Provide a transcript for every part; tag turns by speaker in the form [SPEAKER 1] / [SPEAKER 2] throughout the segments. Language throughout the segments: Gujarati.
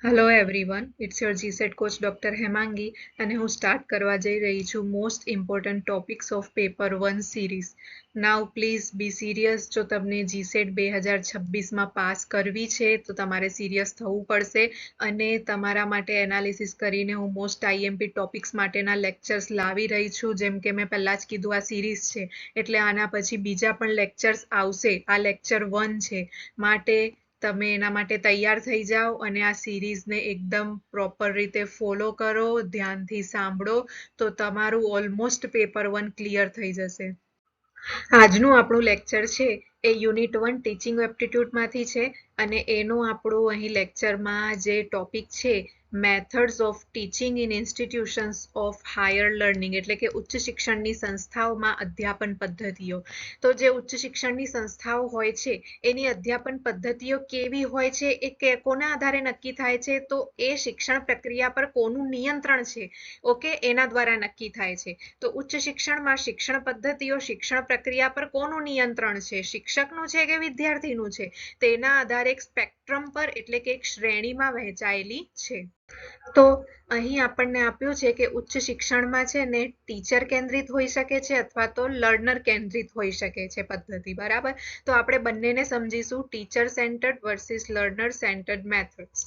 [SPEAKER 1] Hello everyone, it's your GSET coach doctor Hemangi અને હું સ્ટાર્ટ કરવા જઈ રહી છું most important topics of paper 1 series. Now please be serious. જો તમને જીસેટ 2026માં પાસ કરવી છે તો તમારે સિરિયસ થવું પડશે અને તમારા માટે એનાલિસિસ કરીને હું મોસ્ટ આઈએમપી ટોપિક્સ માટેના લેક્ચર્સ લાવી રહી છું. જેમ કે મેં પહેલાં જ કીધું, આ સિરીઝ છે એટલે આના પછી બીજા પણ લેક્ચર્સ આવશે. આ લેક્ચર 1 છે માટે તમે એના માટે તૈયાર થઈ જાઓ અને આ સિરીઝને એકદમ પ્રોપર રીતે ફોલો કરો, ધ્યાનથી સાંભળો તો તમારું ઓલમોસ્ટ પેપર 1 ક્લિયર થઈ જશે. આજનું આપણું લેક્ચર છે એ યુનિટ 1 ટીચિંગ એપ્ટિટ્યૂડમાંથી છે અને એનું આપણું અહીં લેક્ચરમાં જે ટોપિક છે methods of teaching in institutions of higher learning, એટલે કે ઉચ્ચ શિક્ષણની સંસ્થાઓમાં અધ્યાપન પદ્ધતિઓ. તો જે ઉચ્ચ શિક્ષણની સંસ્થાઓ હોય છે એની અધ્યાપન પદ્ધતિઓ કેવી હોય છે, એ કોના આધારે નક્કી થાય છે, તો એ શિક્ષણ પ્રક્રિયા પર કોનું નિયંત્રણ છે, ઓકે, એના દ્વારા નક્કી થાય છે. તો ઉચ્ચ શિક્ષણમાં શિક્ષણ પદ્ધતિઓ, શિક્ષણ પ્રક્રિયા પર કોનું નિયંત્રણ છે, શિક્ષકનું છે કે વિદ્યાર્થીનું છે, તેના આધારે એક સ્પેક્ટ્રમ પર એટલે કે એક શ્રેણીમાં વહેંચાયેલી છે. તો અહીં આપણને આપ્યું છે કે ઉચ્ચ શિક્ષણમાં છે ને ટીચર કેન્દ્રિત હોઈ શકે છે અથવા તો લર્નર કેન્દ્રિત હોઈ શકે છે પદ્ધતિ, બરાબર. તો આપણે બંનેને સમજીશું, teacher centred versus learner centred methods.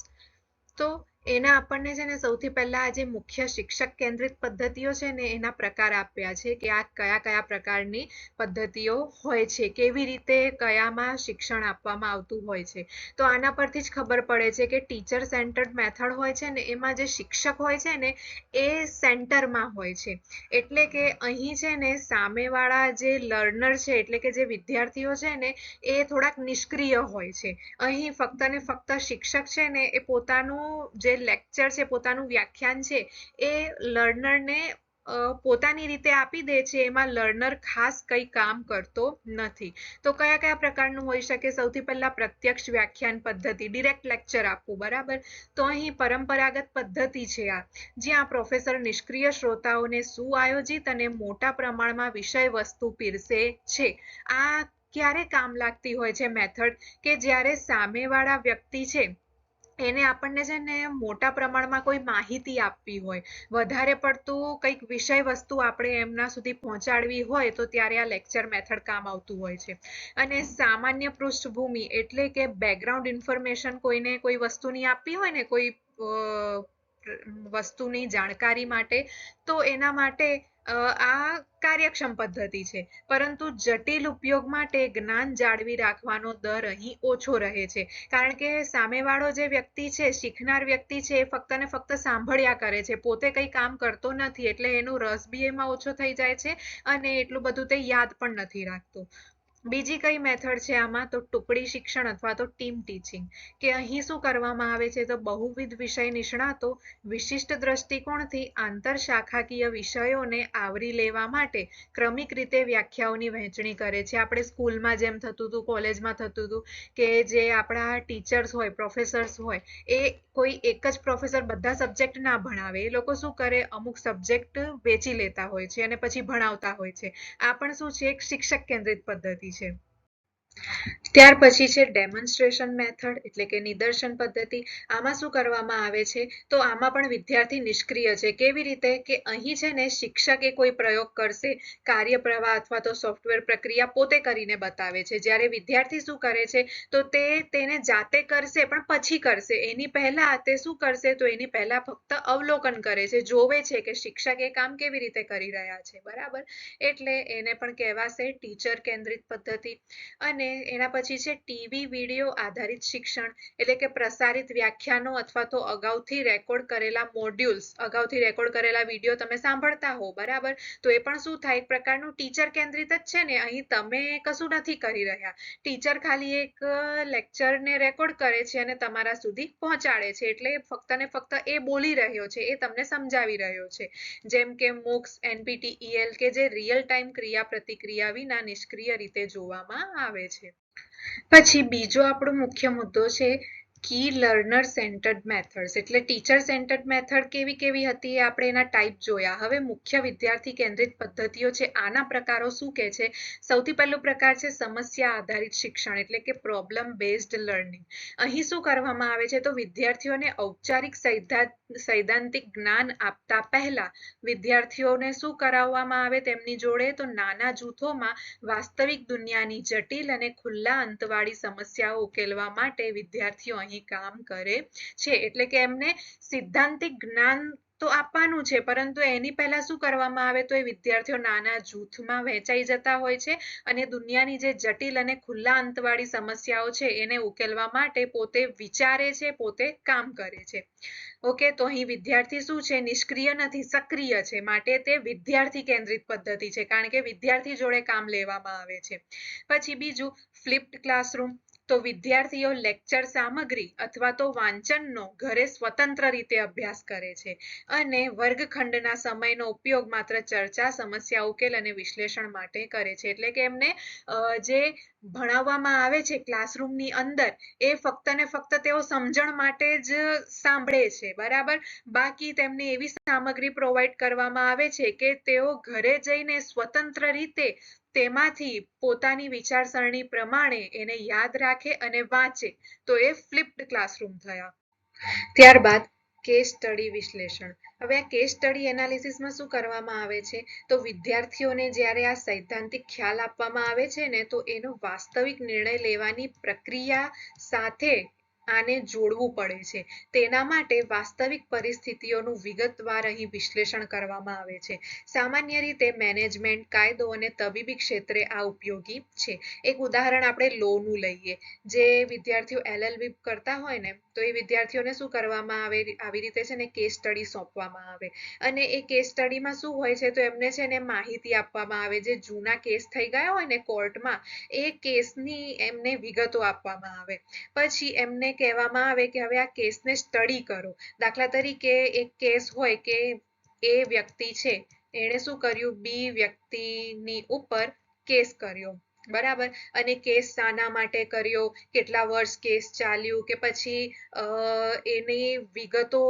[SPEAKER 1] તો એના આપણને છે ને સૌથી પહેલા આ જે મુખ્ય શિક્ષક કેન્દ્રિત પદ્ધતિઓ છે ને એના પ્રકાર આપ્યા છે કે આ કયા કયા પ્રકારની પદ્ધતિઓ હોય છે, કેવી રીતે કયામાં શિક્ષણ આપવામાં આવતું હોય છે. તો આના પરથી જ ખબર પડે છે કે ટીચર સેન્ટર્ડ મેથડ હોય છે ને એમાં જે શિક્ષક હોય છે ને એ સેન્ટરમાં હોય છે. એટલે કે અહીં છે ને સામેવાળા જે લર્નર છે એટલે કે જે વિદ્યાર્થીઓ છે ને એ થોડાક નિષ્ક્રિય હોય છે. અહીં ફક્ત ને ફક્ત શિક્ષક છે ને એ પોતાનું જે લેક્ચર છે, પોતાનું વ્યાખ્યાન છે એ લર્નરને પોતાની રીતે આપી દે છે. એમાં લર્નર ખાસ કંઈ કામ કરતો નથી. તો કયા કયા પ્રકારનું હોઈ શકે? સૌથી પહેલા પ્રત્યક્ષ વ્યાખ્યાન પદ્ધતિ, ડિરેક્ટ લેક્ચર આપવું, બરાબર. તો અહીં પરંપરાગત પદ્ધતિ છે આ, જ્યાં પ્રોફેસર નિષ્ક્રિય શ્રોતાઓને સુઆયોજિત અને મોટા પ્રમાણમાં વિષય વસ્તુ પીરસે છે. આ ક્યારે કામ લાગતી હોય છે મેથડ? કે જ્યારે સામેવાળા વ્યક્તિ છે એને આપણને છે ને મોટા પ્રમાણમાં કોઈ માહિતી આપવી હોય, વધારે પડતું કંઈક વિષય વસ્તુ આપણે એમના સુધી પહોંચાડવી હોય તો ત્યારે આ લેક્ચર મેથડ કામ આવતું હોય છે. અને સામાન્ય પૃષ્ઠભૂમિ એટલે કે બેકગ્રાઉન્ડ ઇન્ફોર્મેશન કોઈને કોઈ વસ્તુની આપવી હોય ને, કોઈ વસ્તુની જાણકારી માટે, તો એના માટે આ કાર્યક્ષમ પદ્ધતિ છે. પરંતુ જટિલ ઉપયોગ માટે જ્ઞાન જાળવી રાખવાનો દર અહીં ઓછો રહે છે. કારણ કે સામેવાળો જે વ્યક્તિ છે, શીખનાર વ્યક્તિ છે, એ ફક્ત ને ફક્ત સાંભળ્યા કરે છે, પોતે કંઈ કામ કરતો નથી. એટલે એનો રસ બી એમાં ઓછો થઈ જાય છે અને એટલું બધું તે યાદ પણ નથી રાખતો. બીજી કઈ મેથડ છે આમાં? તો ટુકડી શિક્ષણ અથવા તો ટીમ ટીચિંગ. કે અહીં શું કરવામાં આવે છે? તો બહુવિધ વિષય નિષ્ણાતો વિશિષ્ટ દ્રષ્ટિકોણથી આંતરશાખાકીય વિષયોને આવરી લેવા માટે ક્રમિક રીતે વ્યાખ્યાઓની વહેંચણી કરે છે. આપણે સ્કૂલમાં જેમ થતું હતું, કોલેજમાં થતું હતું કે જે આપણા ટીચર્સ હોય, પ્રોફેસર્સ હોય, એ કોઈ એક જ પ્રોફેસર બધા સબ્જેક્ટ ના ભણાવે. એ લોકો શું કરે, અમુક સબ્જેક્ટ વેચી લેતા હોય છે અને પછી ભણાવતા હોય છે. આ પણ શું છે? એક શિક્ષક કેન્દ્રિત પદ્ધતિ છે. ત્યાર પછી છે ડેમોન્સ્ટ્રેશન મેથડ એટલે કે નિદર્શન પદ્ધતિ. આમાં શું કરવામાં આવે છે? તો આમાં પણ વિદ્યાર્થી નિષ્ક્રિય છે. કેવી રીતે? કે અહીં છે ને શિક્ષકે કોઈ પ્રયોગ કરશે, કાર્યપ્રવાહ અથવા તો સોફ્ટવેર પ્રક્રિયા પોતે કરીને બતાવે છે. જ્યારે વિદ્યાર્થી શું કરે છે? તો તેને જાતે કરશે પણ પછી કરશે. એની પહેલા તે શું કરશે? તો એની પહેલા ફક્ત અવલોકન કરે છે, જોવે છે કે શિક્ષક એ કામ કેવી રીતે કરી રહ્યા છે, બરાબર. એટલે એને પણ કહેવાશે ટીચર કેન્દ્રિત પદ્ધતિ. અને એના પછી છે ટીવી વિડીયો આધારિત શિક્ષણ, એટલે કે પ્રસારિત વ્યાખ્યાનો અથવા તો અગાઉથી રેકોર્ડ કરેલા મોડ્યુલ્સ, અગાઉથી રેકોર્ડ કરેલા વિડીયો તમે સાંભળતા હો, બરાબર. તો એ પણ શું થાય? એક પ્રકારનું ટીચર કેન્દ્રિત જ છે ને. અહીં તમે કશું નથી કરી રહ્યા, ટીચર ખાલી એક લેક્ચરને રેકોર્ડ કરે છે અને તમારા સુધી પહોંચાડે છે. એટલે ફક્ત ને ફક્ત એ બોલી રહ્યો છે, એ તમને સમજાવી રહ્યો છે. જેમ કે MOOCs, NPTEL કે જે રિયલ ટાઈમ ક્રિયા પ્રતિક્રિયા વિના નિષ્ક્રિય રીતે જોવામાં આવે છે. પછી બીજો આપણો મુખ્ય મુદ્દો છે કી લર્નર સેન્ટર્ડ મેથડ્સ એટલે ટીચર સેન્ટર્ડ મેથડ કેવી હતી એ આપણે એના ટાઈપ જોયા. હવે મુખ્ય વિદ્યાર્થી કેન્દ્રિત પદ્ધતિઓ છે, આના પ્રકારો શું કે છે? સૌથી પહેલો પ્રકાર છે સમસ્યા આધારિત શિક્ષણ એટલે કે પ્રોબ્લેમ બેઝડ લર્નિંગ. અહીં શું કરવામાં આવે છે? તો વિદ્યાર્થીઓને ઔપચારિક સૈદ્ધાંતિક જ્ઞાન આપતા પહેલા વિદ્યાર્થીઓને શું કરાવવામાં આવે તેમની જોડે? તો નાના જૂથોમાં વાસ્તવિક દુનિયાની જટિલ અને ખુલ્લા અંતવાળી સમસ્યાઓ ઉકેલવા માટે વિદ્યાર્થીઓ અહીં કામ કરે છે. એટલે કે એમને સિદ્ધાંતિક જ્ઞાન તો આપવાનું છે, પરંતુ એની પહેલા શું કરવામાં આવે? તો એ વિદ્યાર્થીઓ નાના જૂથમાં વહેંચાઈ જતા હોય છે અને દુનિયાની જે જટિલ અને ખુલ્લા અંતવાળી સમસ્યાઓ છે એને ઉકેલવા માટે પોતે વિચારે છે, પોતે કામ કરે છે. ઓકે, તો અહીં વિદ્યાર્થી શું છે? નિષ્ક્રિય નથી, સક્રિય છે. માટે તે વિદ્યાર્થી કેન્દ્રિત પદ્ધતિ છે, કારણ કે વિદ્યાર્થી જોડે કામ લેવામાં આવે છે. પછી બીજું ફ્લિપ્ડ ક્લાસરૂમ. તો વિદ્યાર્થીઓ લેક્ચર સામગ્રી અથવા તો વાંચનનો ઘરે સ્વતંત્ર રીતે અભ્યાસ કરે છે અને વર્ગખંડના સમયનો ઉપયોગ માત્ર ચર્ચા, સમસ્યા ઉકેલ અને વિશ્લેષણ માટે કરે છે. એટલે કે એમને જે ભણાવવામાં આવે છે ક્લાસરૂમની અંદર એ ફક્ત ને ફક્ત તેઓ સમજણ માટે જ સાંભળે છે, બરાબર. બાકી તેમને એવી સામગ્રી પ્રોવાઈડ કરવામાં આવે છે કે તેઓ ઘરે જઈને સ્વતંત્ર રીતે તેમાંથી પોતાની વિચારસરણી પ્રમાણે એને યાદ રાખે અને વાંચે. તો એ ફ્લિપ્ડ ક્લાસરૂમ થયા. ત્યારબાદ કેસ સ્ટડી વિશ્લેષણ. હવે આ કેસ સ્ટડી એનાલિસિસમાં શું કરવામાં આવે છે? તો વિદ્યાર્થીઓને જ્યારે આ સૈદ્ધાંતિક ખ્યાલ આપવામાં આવે છે ને, તો એનો વાસ્તવિક નિર્ણય લેવાની પ્રક્રિયા સાથે આને જોડવું પડે છે. તેના માટે વાસ્તવિક પરિસ્થિતિઓનું વિગતવાર અહીં વિશ્લેષણ કરવામાં આવે છે. સામાન્ય રીતે મેનેજમેન્ટ, કાયદો અને તબીબી ક્ષેત્રે આ ઉપયોગી છે. એક ઉદાહરણ આપણે લોનું લઈએ. જે વિદ્યાર્થીઓ LLB કરતા હોય ને, તો એ વિદ્યાર્થીઓને શું કરવામાં આવે? આવી રીતે છે ને કેસ સ્ટડી સોંપવામાં આવે અને એ કેસ સ્ટડીમાં શું હોય છે? તો એમને છે ને માહિતી આપવામાં આવે. જે જૂના કેસ થઈ ગયા હોય ને કોર્ટમાં, એ કેસની એમને વિગતો આપવામાં આવે. પછી એમને કહેવામાં આવે કે હવે આ કેસને સ્ટડી કરો. દાખલા તરીકે એક કેસ હોય કે એ વ્યક્તિ છે, એણે શું કર્યું? બી વ્યક્તિની ઉપર કેસ કર્યો, બરાબર. અને કેસ શાના માટે કર્યો, કેટલા વર્ષ કેસ ચાલ્યું, કે પછી એની વિગતો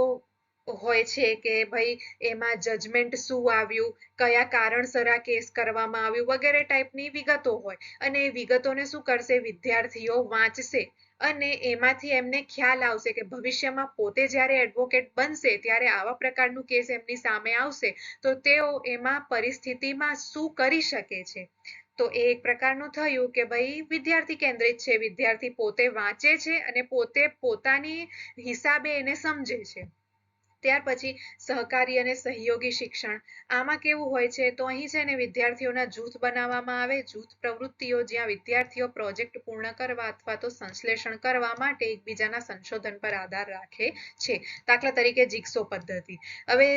[SPEAKER 1] હોય છે કે ભાઈ એમાં જજમેન્ટ શું આવ્યું, કયા કારણસર આ કેસ કરવામાં આવ્યું, વગેરે ટાઈપની વિગતો હોય. અને એ વિગતોને શું કરશે? વિદ્યાર્થીઓ વાંચશે અને એમાંથી એમને ખ્યાલ આવશે કે ભવિષ્યમાં પોતે જ્યારે એડવોકેટ બનશે ત્યારે આવા પ્રકારનું કેસ એમની સામે આવશે તો તેઓ એમાં પરિસ્થિતિમાં શું કરી શકે છે. તો એ એક પ્રકારનું થયું કે ભાઈ વિદ્યાર્થી કેન્દ્રિત છે. વિદ્યાર્થી પોતે વાંચે છે અને પોતે પોતાની હિસાબે એને સમજે છે. ત્યાર પછી સહકારી અને સહયોગી શિક્ષણ. આમાં કેવું હોય છે? તો અહીં છે ને વિદ્યાર્થીઓના જૂથ બનાવવામાં આવે. જૂથ પ્રવૃત્તિઓ જ્યાં વિદ્યાર્થીઓ પ્રોજેક્ટ પૂર્ણ કરવા અથવા તો સંશ્લેષણ કરવા માટે એકબીજાના સંશોધન પર આધાર રાખે છે. દાખલા તરીકે જિગ્સો પદ્ધતિ. હવે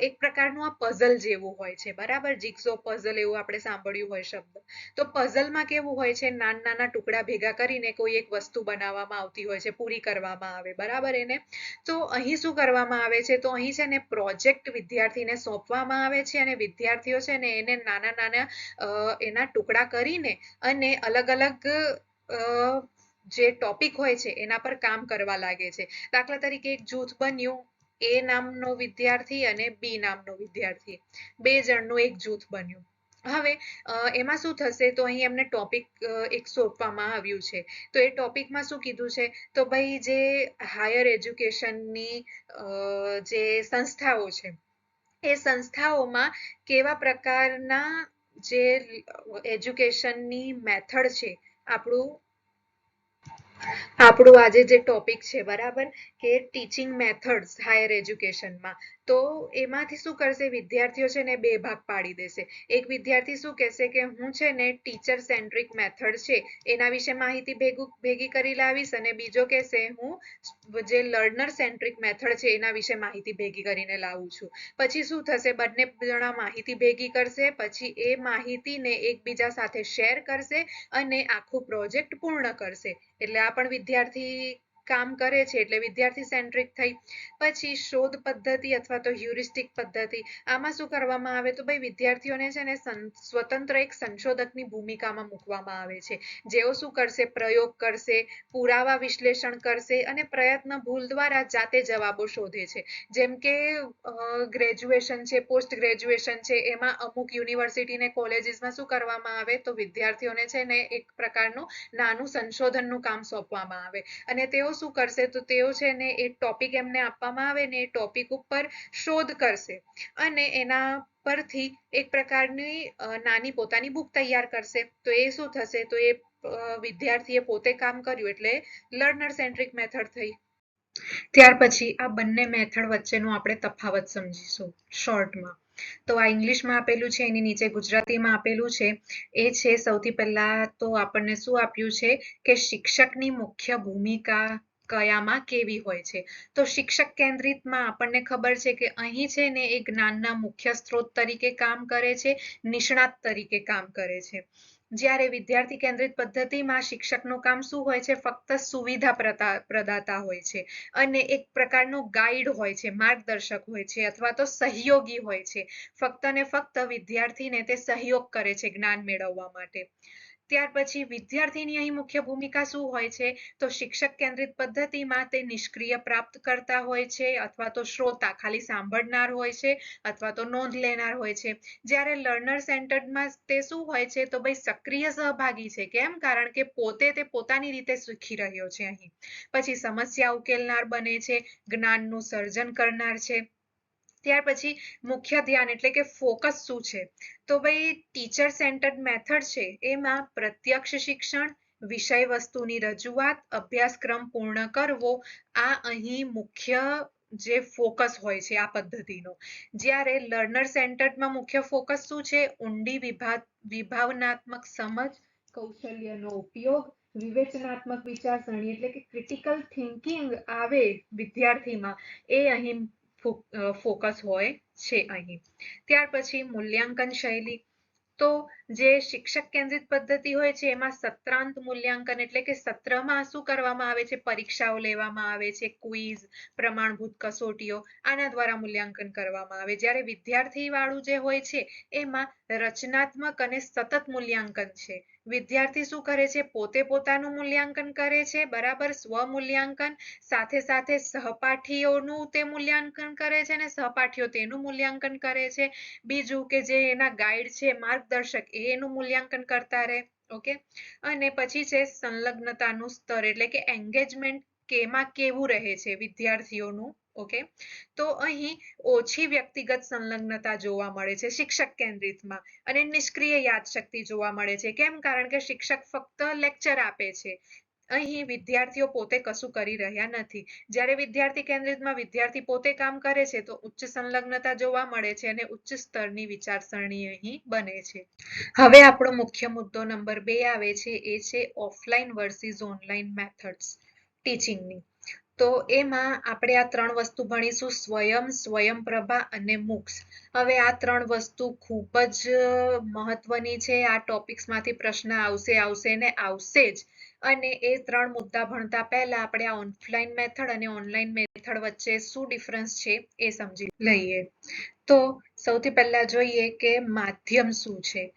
[SPEAKER 1] એક પ્રકારનું આ પઝલ જેવું હોય છે, બરાબર. જિગ્સો પઝલ એવું આપણે સાંભળ્યું હોય શબ્દ. તો પઝલમાં કેવું હોય છે? નાના નાના ટુકડા ભેગા કરીને કોઈ એક વસ્તુ બનાવવામાં આવતી હોય છે, પૂરી કરવામાં આવે, બરાબર. એને તો અહીં શું કરવામાં આવે છે? તો અહીં છે ને પ્રોજેક્ટ વિદ્યાર્થીને સોંપવામાં આવે છે અને વિદ્યાર્થીઓ છે ને એને નાના નાના એના ટુકડા કરીને અને અલગ અલગ જે ટોપિક હોય છે એના પર કામ કરવા લાગે છે. દાખલા તરીકે એક જૂથ બન્યું, એ નામનો વિદ્યાર્થી અને બી નામનો વિદ્યાર્થી, બે જણનું એક જૂથ બન્યું. હવે એમાં શું થશે? તો અહીં એમને ટોપિક એક સોંપવામાં આવ્યું છે. તો એ ટોપિકમાં શું કીધું છે? તો ભાઈ જે હાયર એજ્યુકેશનની જે સંસ્થાઓ છે એ સંસ્થાઓમાં કેવા પ્રકારના જે એજ્યુકેશનની મેથડ છે, આપણું આજે જે ટોપિક છે, બરાબર, કે ટીચિંગ મેથડ્સ હાયર એજ્યુકેશનમાં. તો એમાંથી શું કરશે? વિદ્યાર્થીઓ છે ને બે ભાગ પાડી દેશે. એક વિદ્યાર્થી શું કહેશે કે હું છે ને ટીચર સેન્ટ્રિક મેથડ છે એના વિશે માહિતી ભેગી કરી લાવીશ અને બીજો કહેશે હું જે લર્નર સેન્ટ્રિક મેથડ છે એના વિશે માહિતી ભેગી કરીને લાવું છું. પછી શું થશે? બંને જણા માહિતી ભેગી કરશે, પછી એ માહિતીને એકબીજા સાથે શેર કરશે અને આખું પ્રોજેક્ટ પૂર્ણ કરશે. એટલે આ પણ વિદ્યાર્થી કામ કરે છે એટલે વિદ્યાર્થી સેન્ટ્રિક થઈ. પછી શોધ પદ્ધતિ અથવા તો હ્યુરિસ્ટિક પદ્ધતિ, આમાં શું કરવામાં આવે તો ભાઈ વિદ્યાર્થીઓને છે ને સ્વતંત્ર એક સંશોધકની ભૂમિકામાં મૂકવામાં આવે છે. જેઓ શું કરશે, પ્રયોગ કરશે, પુરાવા વિશ્લેષણ કરશે અને પ્રયત્ન ભૂલ દ્વારા જાતે જવાબો શોધે છે. જેમ કે ગ્રેજ્યુએશન છે, પોસ્ટ ગ્રેજ્યુએશન છે, એમાં અમુક યુનિવર્સિટી ને કોલેજીસમાં શું કરવામાં આવે તો વિદ્યાર્થીઓને છે ને એક પ્રકારનું નાનું સંશોધનનું કામ સોંપવામાં આવે અને તેઓ શું કરશે તો તેઓ છે ને એ ટોપિક એમને આપવામાં આવે ને એ ટોપિક ઉપર શોધ કરશે અને એના પરથી એક પ્રકારની નાની પોતાની બુક તૈયાર કરશે. તો એ શું થશે તો એ વિદ્યાર્થીએ પોતે કામ કર્યું એટલે લર્નર સેન્ટ્રિક મેથડ થઈ. ત્યાર પછી આ બંને મેથડ વચ્ચેનો આપણે તફાવત સમજીશું શોર્ટમાં. તો આ ઇંગ્લિશમાં આપેલું છે, એની નીચે ગુજરાતીમાં આપેલું છે. એ છે સૌથી પહેલા તો આપણને શું આપ્યું છે કે શિક્ષકની મુખ્ય ભૂમિકા કયામાં કેવી હોય છે. તો શિક્ષક કેન્દ્રિતમાં આપણને ખબર છે કે અહીં છે ને એ જ્ઞાનના મુખ્ય સ્ત્રોત તરીકે કામ કરે છે, નિષ્ણાત તરીકે કામ કરે છે. જ્યારે વિદ્યાર્થી કેન્દ્રિત પદ્ધતિમાં શિક્ષકનું કામ શું હોય છે, ફક્ત સુવિધા પ્રદાતા હોય છે અને એક પ્રકારનો ગાઈડ હોય છે, માર્ગદર્શક હોય છે અથવા તો સહયોગી હોય છે. ફક્ત ને ફક્ત વિદ્યાર્થીને તે સહયોગ કરે છે જ્ઞાન મેળવવા માટે. ત્યાર પછી વિદ્યાર્થીની અહીં મુખ્ય ભૂમિકા શું હોય છે તો શિક્ષક કેન્દ્રિત પદ્ધતિમાં તે નિષ્ક્રિય પ્રાપ્ત કરતા હોય છે અથવા તો શ્રોતા, ખાલી સાંભળનાર હોય છે અથવા તો નોંધ લેનાર હોય છે. જ્યારે લર્નર સેન્ટર્ડમાં તે શું હોય છે તો ભાઈ સક્રિય સહભાગી છે. કેમ? કારણ કે પોતે તે પોતાની રીતે શીખી રહ્યો છે અહીં. પછી સમસ્યા ઉકેલનાર બને છે, જ્ઞાનનું સર્જન કરનાર છે. ત્યાર પછી મુખ્ય ધ્યાન એટલે કે ફોકસ શું છે તો ભાઈ ટીચર સેન્ટર્ડ મેથડ છે એમાં પ્રત્યક્ષ શિક્ષણ, વિષય વસ્તુની રજૂઆત, અભ્યાસક્રમ પૂર્ણ કરવો, આ અહીં મુખ્ય જે ફોકસ હોય છે આ પદ્ધતિનો. જ્યારે લર્નર સેન્ટર્ડમાં મુખ્ય ફોકસ શું છે, ઊંડી વિભાવનાત્મક સમજ, કૌશલ્યનો ઉપયોગ, વિવેચનાત્મક વિચારસરણી એટલે કે ક્રિટિકલ થિંકિંગ આવે વિદ્યાર્થીમાં, એ અહીં ફોકસ હોય છે અહીં. ત્યાર પછી મૂલ્યાંકન શૈલી. તો જે શિક્ષક કેન્દ્રિત પદ્ધતિ હોય છે એમાં સત્રાંત મૂલ્યાંકન એટલે કે સત્રમાં શું કરવામાં આવે છે, પરીક્ષાઓ લેવામાં આવે છે, ક્વિઝ, પ્રમાણભૂત કસોટીઓ, આના દ્વારા મૂલ્યાંકન કરવામાં આવે. જ્યારે વિદ્યાર્થી વાળું જે હોય છે એમાં રચનાત્મક અને સતત મૂલ્યાંકન છે. વિદ્યાર્થી શું કરે છે, પોતે પોતાનું મૂલ્યાંકન કરે છે, બરાબર, સ્વમૂલ્યાંકન, સાથે સાથે સહપાઠીઓનું તે મૂલ્યાંકન કરે છે અને સહપાઠીઓ તેનું મૂલ્યાંકન કરે છે. બીજું કે જે એના ગાઈડ છે, માર્ગદર્શક, એનું મૂલ્યાંકન કરતા રહે. ઓકે. અને પછી છે સંલગ્નતાનું સ્તર એટલે કે એન્ગેજમેન્ટ કેમાં કેવું રહે છે વિદ્યાર્થીઓનું. ઓકે. તો અહીં ઓછી વ્યક્તિગત સંલગ્નતા જોવા મળે છે શિક્ષક કેન્દ્રિતમાં અને નિષ્ક્રિય યાદશક્તિ જોવા મળે છે. કેમ? કારણ કે શિક્ષક ફક્ત લેક્ચર આપે છે, અહીં વિદ્યાર્થીઓ પોતે કશું કરી રહ્યા નથી. જ્યારે વિદ્યાર્થી કેન્દ્રિતમાં વિદ્યાર્થી પોતે કામ કરે છે તો ઉચ્ચ સંલગ્નતા જોવા મળે છે અને ઉચ્ચ સ્તરની વિચારસરણી અહીં બને છે. હવે આપણો મુખ્ય મુદ્દો નંબર 2 આવે છે, એ છે ઓફલાઈન વર્સિસ ઓનલાઈન મેથડ્સ ટીચિંગની. તો એમાં આપણે આ 3 વસ્તુ ભણીશું, સ્વયંપ્રભા અને મૂક્સ. હવે આ 3 વસ્તુ ખૂબ જ મહત્વની છે. આ ટોપિક્સમાંથી પ્રશ્ન આવશે ને આવશે જ. અને એ 3 મુદ્દા ભણતા પહેલા આપણે આ ઓફલાઈન મેથડ અને ઓનલાઈન મેથડ વચ્ચે શું ડિફરન્સ છે એ સમજી લઈએ. તો સૌથી પહેલા જોઈએ કે માધ્યમ શું છે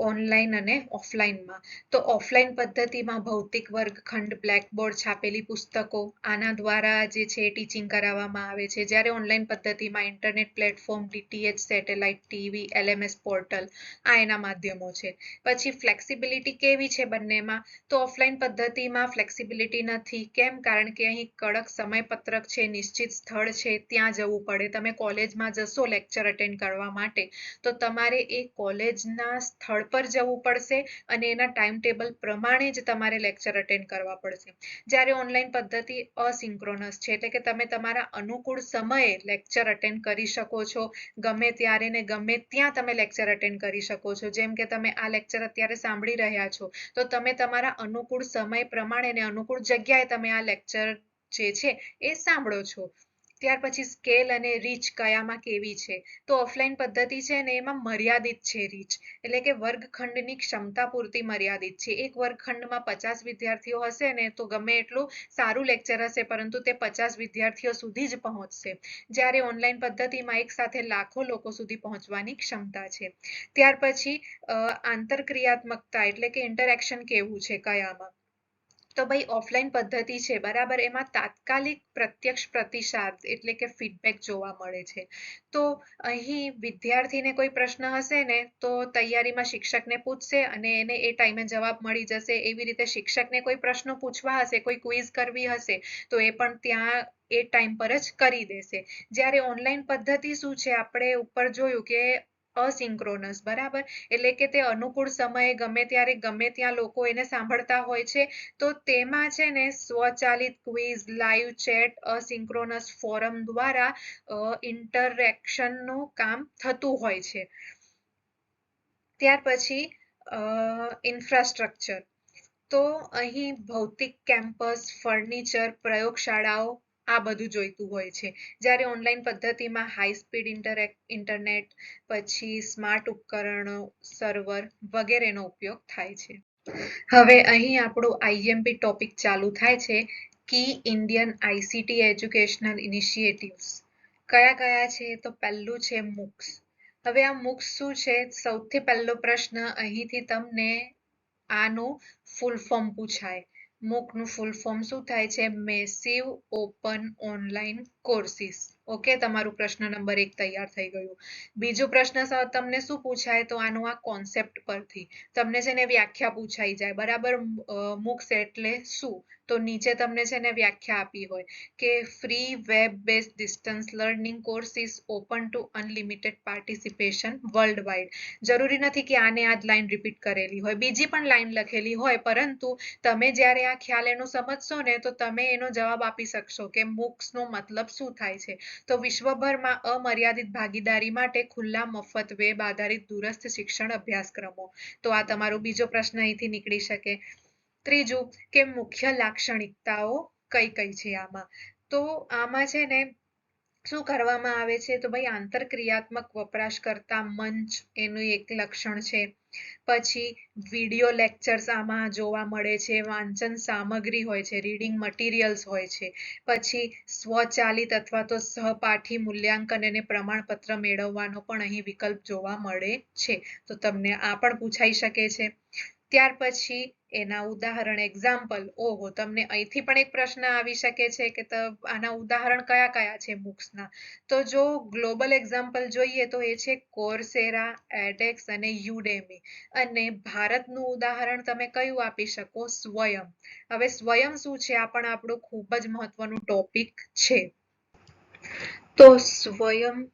[SPEAKER 1] ઓનલાઈન અને ઓફલાઈનમાં. તો ઓફલાઈન પદ્ધતિમાં ભૌતિક વર્ગખંડ, બ્લેકબોર્ડ, છાપેલી પુસ્તકો, આના દ્વારા જે છે ટીચિંગ કરાવવામાં આવે છે. જ્યારે ઓનલાઈન પદ્ધતિમાં internet platform, DTH, satellite, TV, LMS portal, આ એના માધ્યમો છે. પછી ફ્લેક્સિબિલિટી કેવી છે બંનેમાં? તો ઓફલાઈન પદ્ધતિમાં ફ્લેક્સિબિલિટી નથી. કેમ? કારણ કે અહીં કડક સમયપત્રક છે, નિશ્ચિત સ્થળ છે, ત્યાં જવું પડે. તમે કોલેજમાં જશો લેક્ચર અટેન્ડ કરવા માટે તો તમારે એ કોલેજના સ્થળ પર જવું પડશે અને એના ટાઈમ ટેબલ પ્રમાણે જ તમારે લેક્ચર અટેન્ડ કરવા પડશે. જ્યારે ઓનલાઈન પદ્ધતિ અસિંક્રોનસ છે એટલે કે તમે તમારા અનુકૂળ સમયે લેક્ચર અટેન્ડ કરી શકો છો. ગમે ત્યારે ને ગમે ત્યાં તમે લેક્ચર અટેન્ડ કરી શકો છો. જેમ કે તમે આ લેક્ચર અત્યારે સાંભળી રહ્યા છો તો તમે તમારા અનુકૂળ સમય પ્રમાણે ને અનુકૂળ જગ્યાએ તમે આ લેક્ચર જે છે એ સાંભળો છો. ત્યાર પછી સ્કેલ અને રીચ કયામાં કેવી છે? તો ઓફલાઈન પદ્ધતિ છે ને એમાં મર્યાદિત છે રીચ, એટલે કે વર્ગખંડની ક્ષમતા પૂરતી મર્યાદિત છે. એક વર્ગખંડમાં 50 વિદ્યાર્થીઓ હશે ને તો ગમે એટલું સારું લેક્ચર હશે પરંતુ તે 50 વિદ્યાર્થીઓ સુધી જ પહોંચશે. જ્યારે ઓનલાઈન પદ્ધતિમાં એક સાથે લાખો લોકો સુધી પહોંચવાની ક્ષમતા છે. ત્યાર પછી આંતરક્રિયાત્મકતા એટલે કે ઇન્ટરેક્શન કેવું છે કયામાં? તો ભાઈ ઓફલાઈન પદ્ધતિ છે બરાબર, એમાં તાત્કાલિક પ્રત્યક્ષ પ્રતિસાદ એટલે કે ફીડબેક જોવા મળે છે. તો અહીં વિદ્યાર્થીને કોઈ પ્રશ્ન હશે ને તો તૈયારીમાં શિક્ષકને પૂછશે અને એને એ ટાઈમે જવાબ મળી જશે. એવી રીતે શિક્ષકને કોઈ પ્રશ્નો પૂછવા હશે, કોઈ ક્વિઝ કરવી હશે તો એ પણ ત્યાં એ ટાઈમ પર જ કરી દેશે. જ્યારે ઓનલાઈન પદ્ધતિ શું છે, આપણે ઉપર જોયું કે અસિંક્રોનસ બરાબર, એટલે કે તે અનુકૂળ સમયે ગમે ત્યારે ગમે ત્યાં લોકો એને સાંભળતા હોય છે. તો તેમાં છે ને સ્વચાલિત ક્વિઝ, લાઈવ ચેટ, અસિંક્રોનસ ફોરમ દ્વારા ઇન્ટરેક્શનનું કામ થતું હોય છે. ત્યાર પછી ઇન્ફ્રાસ્ટ્રક્ચર, તો અહીં ભૌતિક કેમ્પસ, ફર્નિચર, પ્રયોગશાળાઓ આ બધું જોઈતું હોય છે. જ્યારે ઓનલાઈન પદ્ધતિમાં હાઈ સ્પીડ ઇન્ટરનેટ, પછી સ્માર્ટ ઉપકરણો, સર્વર વગેરેનો ઉપયોગ થાય છે. હવે અહીં આપણું આઈએમપી ટોપિક ચાલુ થાય છે, કી ઇન્ડિયન આઈસીટી એજ્યુકેશનલ ઇનિશિયેટિવ્સ. કયા કયા છે? તો પહેલું છે મૂક્સ. હવે આ મૂક્સ શું છે? સૌથી પહેલો પ્રશ્ન અહીંથી તમને આનું ફૂલ ફોર્મ પૂછાય. મૂકનું ફૂલ ફોર્મ શું થાય છે? Massive open online courses. Okay, તમારું પ્રશ્ન નંબર 1 તૈયાર થઈ ગયું. બીજો પ્રશ્ન તમને શું પૂછાય? તો આનું આ કોન્સેપ્ટ પરથી તમને છે ને વ્યાખ્યા પૂછાઈ જાય બરાબર. મૂક્સ એટલે શું? તો નીચે તમને છે ને વ્યાખ્યા આપી હોય કે free web base distance learning courses open two unlimited participation world wide. જરૂરી નથી કે આને આ જ લાઈન રિપીટ કરેલી હોય, બીજી પણ લાઈન લખેલી હોય, પરંતુ તમે જ્યારે આ ખ્યાલ એનો સમજશો ને તો તમે એનો જવાબ આપી શકશો કે મૂક્સનો મતલબ શું થાય છે. તો વિશ્વભરમાં અમર્યાદિત ભાગીદારી માટે ખુલ્લા મફત વેબ આધારિત દૂરસ્થ શિક્ષણ અભ્યાસક્રમો. તો આ તમારો બીજો પ્રશ્ન અહીંથી નીકળી શકે. ત્રીજું કે મુખ્ય લાક્ષણિકતાઓ કઈ કઈ છે આમાં? તો આમાં છે ને શું કરવામાં આવે છે? તો ભાઈ આંતરક્રિયાત્મક વપરાશકર્તા મંચ એનું એક લક્ષણ છે. પછી વિડિયો લેક્ચર્સ આમાં જોવા મળે છે, વાંચન સામગ્રી હોય છે, રીડિંગ મટીરિયલ્સ હોય છે. પછી સ્વચાલિત અથવા તો સહપાઠી મૂલ્યાંકન અને પ્રમાણપત્ર મેળવવાનો પણ અહીં વિકલ્પ જોવા મળે છે. તો તમને આ પણ પૂછાઈ શકે છે. ત્યાર પછી એના ઉદાહરણ એક્ઝામ્પલ. ઓહો, તમને અહીંથી પણ એક પ્રશ્ન આવી શકે છે કે આના ઉદાહરણ કયા કયા છે મૂક્સના? તો જો ગ્લોબલ એક્ઝામ્પલ જોઈએ તો એ છે કોર્સેરા, એડેક્સ અને યુડેમી. અને ભારતનું ઉદાહરણ તમે કયું આપી શકો? સ્વયં. હવે સ્વયં શું છે? આ પણ આપણું ખૂબ જ મહત્વનું ટોપિક છે. તો સ્વયં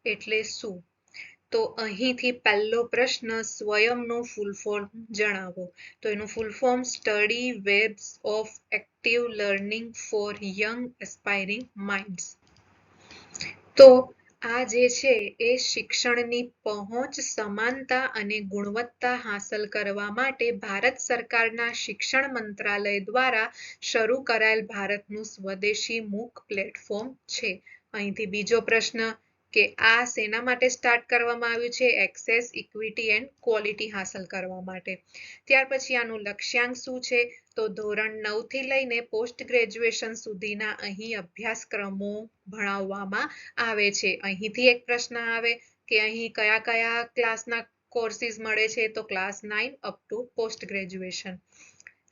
[SPEAKER 1] એટલે શું? તો અહીંથી પહેલો પ્રશ્ન, સ્વયંનું ફૂલ ફોર્મ જણાવો. તો એનું full form study webs of active learning four young aspiring minds. તો આ જે છે એ શિક્ષણની પહોંચ, સમાનતા અને ગુણવત્તા હાંસલ કરવા માટે ભારત સરકારના શિક્ષણ મંત્રાલય દ્વારા શરૂ કરાયેલ ભારતનું સ્વદેશી મૂક પ્લેટફોર્મ છે. અહીંથી બીજો પ્રશ્ન કે આ શેના માટે સ્ટાર્ટ કરવામાં આવ્યું છે? એક્સેસ, ઇક્વિટી એન્ડ ક્વોલિટી હાંસલ કરવા માટે. ત્યાર પછી આનું લક્ષ્યાંક શું છે? તો ધોરણ 9 થી લઈને પોસ્ટ ગ્રેજ્યુએશન સુધીના અહીં અભ્યાસક્રમો ભણાવવામાં આવે છે. અહીંથી એક પ્રશ્ન આવે કે અહીં કયા કયા ક્લાસના કોર્સિસ મળે છે? તો class 9 up to post graduation.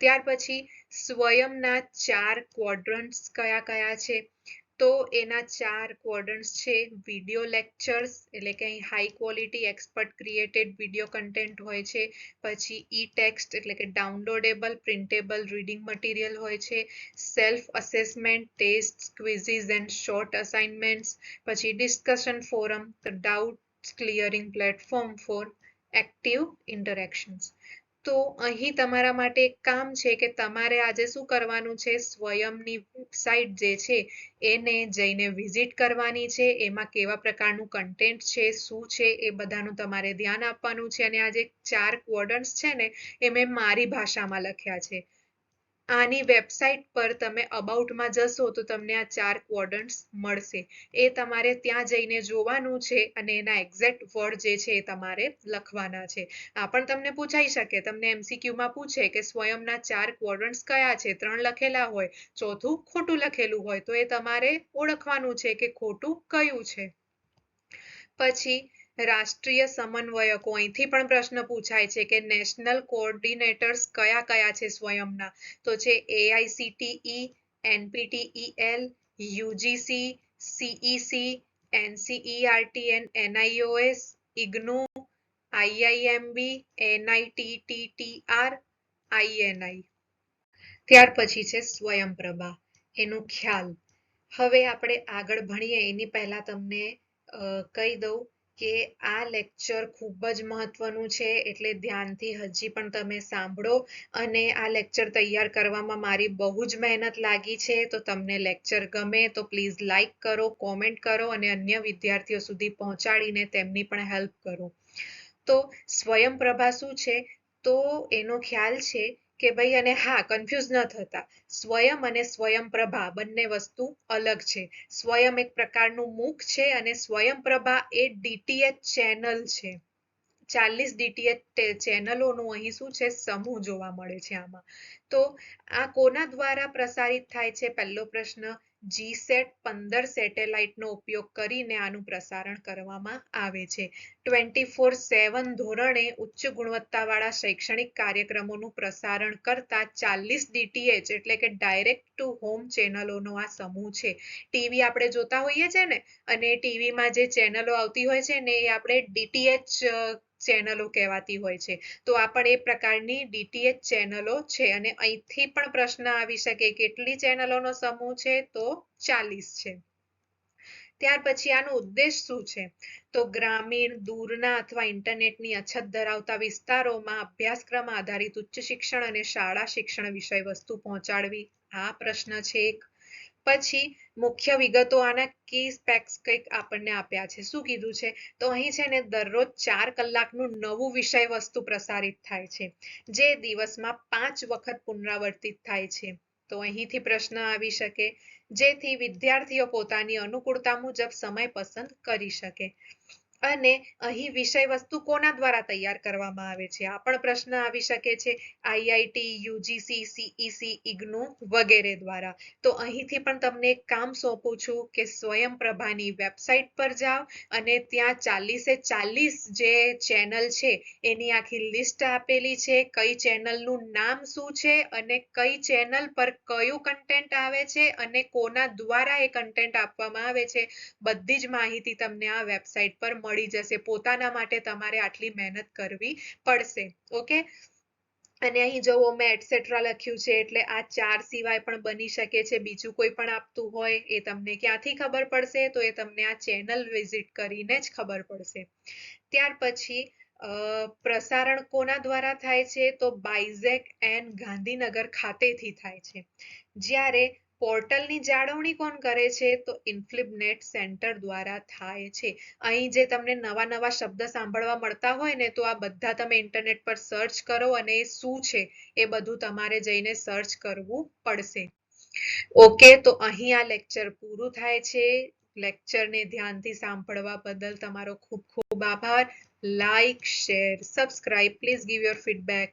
[SPEAKER 1] ત્યાર પછી સ્વયંના 4 ક્વોડ્રન્ટ્સ કયા કયા છે? તો એના 4 ક્વોડ્રન્ટ્સ છે વિડિયો લેક્ચર્સ, એટલે કે અહીં high quality expert created video content હોય છે. પછી ઈ ટેક્સ્ટ એટલે કે ડાઉનલોડેબલ પ્રિન્ટેબલ રીડિંગ મટીરિયલ હોય છે. Self assessment, test, quizzes and short assignments. પછી discussion forum, doubt clearing platform for active interactions. તો અહીં તમારા માટે એક કામ છે કે તમારે આજે શું કરવાનું છે? સ્વયંની વેબસાઇટ જે છે એને જઈને વિઝિટ કરવાની છે. એમાં કેવા પ્રકારનું કન્ટેન્ટ છે, શું છે, એ બધાનું તમારે ધ્યાન આપવાનું છે. અને આ જે 4 ક્વોડ્રન્ટ્સ છે ને એ મેં મારી ભાષામાં લખ્યા છે. આની વેબસાઇટ પર તમે અબાઉટમાં જશો તો તમને આ 4 ક્વોડ્રન્ટ્સ મળશે. એ તમારે ત્યાં જઈને જોવાનું છે અને એના એક્ઝેક્ટ વર્ડ જે છે એ તમારે લખવાના છે. આ પણ તમને પૂછાઈ શકે, તમને MCQ માં પૂછે કે સ્વયંના 4 ક્વોડ્રન્ટ્સ કયા છે, 3 લખેલા હોય, ચોથું ખોટું લખેલું હોય, તો એ તમારે ઓળખવાનું છે કે ખોટું કયું છે. પછી રાષ્ટ્રીય સમન્વયકો, અહીંથી પણ પ્રશ્ન પૂછાય છે કે નેશનલ કોઓર્ડિનેટર્સ કયા કયા છે સ્વયંના, તો છે AICTE, NPTEL, UGC, CEC, NCERT and NIOS, IGNOU, IIMB, NITTTR, INI. ત્યાર પછી છે સ્વયંપ્રભા, એનું ખ્યાલ. હવે આપણે આગળ ભણીએ એની પહેલા તમને કહી દઉં કે આ લેક્ચર ખૂબ જ મહત્વનું છે, એટલે ધ્યાનથી હજી પણ તમે સાંભળો. અને આ લેક્ચર તૈયાર કરવામાં મારી બહુ જ મહેનત લાગી છે, તો તમને લેક્ચર ગમે તો પ્લીઝ લાઈક કરો, કોમેન્ટ કરો અને અન્ય વિદ્યાર્થીઓ સુધી પહોંચાડીને તેમની પણ હેલ્પ કરો. તો સ્વયંપ્રભા શું છે, તો એનો ખ્યાલ છે કે ભાઈ, અને હા, કન્ફ્યુઝ ન થતા, સ્વયં અને સ્વયંપ્રભા બંને વસ્તુ અલગ છે. સ્વયં એક પ્રકારનું મુખ છે અને સ્વયંપ્રભા એ DTH ચેનલ છે. 40 DTH ચેનલોનું અહીં શું છે, સમૂહ જોવા મળે છે આમાં. તો આ કોના દ્વારા પ્રસારિત થાય છે? પહેલો પ્રશ્ન, GSAT-15 સેટેલાઇટનો ઉપયોગ કરીને આનું પ્રસારણ કરવામાં આવે છે. 24/7 ધોરણે ઉચ્ચ ગુણવત્તાવાળા શૈક્ષણિક કાર્યક્રમોનું પ્રસારણ કરતા 40 DTH એટલે કે ડાયરેક્ટ ટુ હોમ ચેનલોનો આ સમૂહ છે. ટીવી આપણે જોતા હોઈએ છે ને, અને ટીવીમાં જે ચેનલો આવતી હોય છે ને, એ આપણે DTH ચેનલો કહેવાતી હોય છે. તો આ પણ એ પ્રકારની DTH ચેનલો છે. અને અહીંથી પણ પ્રશ્ન આવી શકે, કેટલી ચેનલોનો સમૂહ છે? તો 40 છે. ત્યાર પછી આનો ઉદ્દેશ શું છે? તો ગ્રામીણ, દૂરના અથવા ઇન્ટરનેટની અછત ધરાવતા વિસ્તારોમાં અભ્યાસક્રમ આધારિત ઉચ્ચ શિક્ષણ અને શાળા શિક્ષણ વિષય વસ્તુ પહોંચાડવી. આ પ્રશ્ન છે એક. પછી મુખ્ય વિગતો, આના કી સ્પેક્સ કંઈક આપણને આપ્યા છે. શું કીધું છે? તો અહીં છે ને દરરોજ 4 કલાકનું નવું વિષય વસ્તુ પ્રસારિત થાય છે, જે દિવસમાં 5 વખત પુનરાવર્તિત થાય છે. તો અહીંથી પ્રશ્ન આવી શકે, જેથી વિદ્યાર્થીઓ પોતાની અનુકૂળતા મુજબ સમય પસંદ કરી શકે. અને અહીં વિષય વસ્તુ કોના દ્વારા તૈયાર કરવામાં આવે છે? આ પણ પ્રશ્ન આવી શકે છે. IIT, UGC, CEC, IGNOU વગેરે દ્વારા. તો અહીંથી પણ તમને એક કામ સોંપું છું કે સ્વયંપ્રભાની વેબસાઇટ પર જાઓ અને ત્યાં 40 જે ચેનલ છે એની આખી લિસ્ટ આપેલી છે, કઈ ચેનલનું નામ શું છે અને કઈ ચેનલ પર કયું કન્ટેન્ટ આવે છે અને કોના દ્વારા એ કન્ટેન્ટ આપવામાં આવે છે, બધી જ માહિતી તમને આ વેબસાઇટ પર મળી જશે. પોતાના માટે તમારે આટલી મહેનત કરવી પડશે. ઓકે, અને અહીં જુઓ મેં એટસેટ્રા લખ્યું છે, એટલે આ 4 સિવાય પણ બની શકે છે, બીજું કોઈ પણ આપતું હોય. એ તમને ક્યાંથી ખબર પડશે? તો એ તમને આ ચેનલ વિઝિટ કરીને જ ખબર પડશે. ત્યાર પછી પ્રસારણ કોના દ્વારા થાય છે? તો બાયઝેક એન ગાંધીનગર ખાતેથી થાય છે. જ્યારે પોર્ટલની જાળવણી કોણ કરે છે? તો ઇન્ફ્લિબનેટ સેન્ટર દ્વારા થાય છે. અહીં જે તમને નવા નવા શબ્દ સાંભળવા મળતા હોય ને, તો આ બધા તમે ઇન્ટરનેટ પર સર્ચ કરો અને એ શું છે એ બધું તમારે જઈને સર્ચ કરવું પડશે. ઓકે, તો અહીં આ લેક્ચર પૂરું થાય છે. લેક્ચરને ધ્યાનથી સાંભળવા બદલ તમારો ખૂબ ખૂબ આભાર. Like, share, subscribe. Please give your feedback.